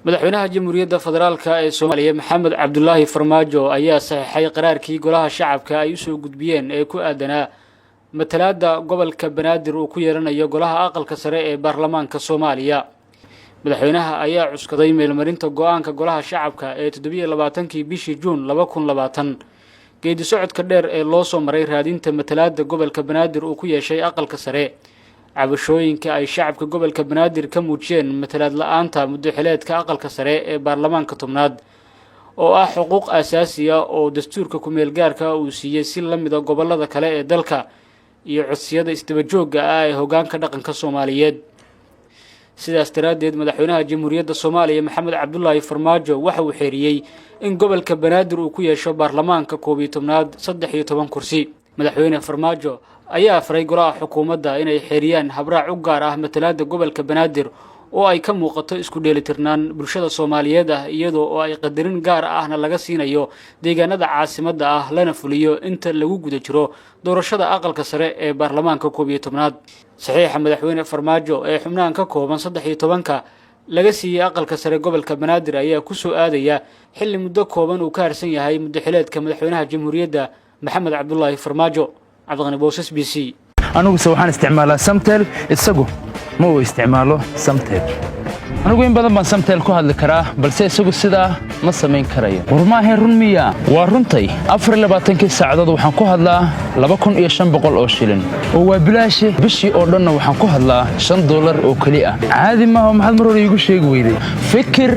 madaxweynaha jamhuuriyadda federaalka ee Soomaaliya Maxamed Cabdullaahi Farmaajo ayaa saxiixay qaraarkii golaha shacabka ay u soo gudbiyeen ee ku aadanaa matalaadda gobolka Banaadir uu ku yeelanayo golaha aqalka sare ee baarlamaanka Soomaaliya. madaxweynaha ayaa cuskaday meelmarinta go'aanka golaha shacabka ee 27 bishii Juun 2020 geedi socodka dheer ee loo soo maray raadinta matalaadda gobolka Banaadir uu ku yeeshay aqalka sare. cabashooyinka ay shacabka gobolka Banaadir ka muujiyeen matalaad la'aanta muddo xileedka aqalka sare ee baarlamaanka tobnaad oo ah xuquuq asaasi ah oo dastuurka ku meel gaarka uu siiyay si la mid ah gobolada kale ee dalka iyo codsiyada isdaba joogga ah ee hoggaanka dhaqanka Soomaaliyeed. sidaas daraadeed madaxweynaha jamhuuriyadda Soomaaliya Maxamed Cabdullaahi Farmaajo waxa uu xeeriyay in gobolka Banaadir uu ku yeesho baarlamaanka 11aad 13 kursi. madaxweyne Farmaajo ayaa faray golaha xukuumadda inay xeeriyaan habraac u gaar ah matalaadda gobolka Banaadir oo ay ka muuqato isku dheelitirnaan bulshada Soomaaliyeed ah iyadoo oo ay qadarin gaar ahna laga siinayo deegaanada caasimadda ah lana fuliyo inta lagu guda jiro doorashada aqalka sare ee baarlamaanka 11aad. saxiixa madaxweyne Farmaajo ee xubnahan ka kooban 13 laga siiyay aqalka sare gobolka Banaadir ayaa ku soo aadaya xilli muddo kooban uu ka harsan yahay muddo xileedka madaxweynaha jamhuuriyadda Maxamed Cabdullaahi Farmaajo. عبدالغني بوسس بي سي أنا وسوحان استعمالها سمتل السجو مو استعماله سمتل أنا وين بدل ما سمتل كهذا الكراه بس السجو السدا نص من كراية ورما هي رمية ورنتي أفر اللي باتنك السعادة وحن كهذا لبكون إيشان بقول أوشيلن هو بلاش بشي أردنا وحن كهذا $5 أو كلية عادي ما هو محل مرور يقول شيء قوي فكر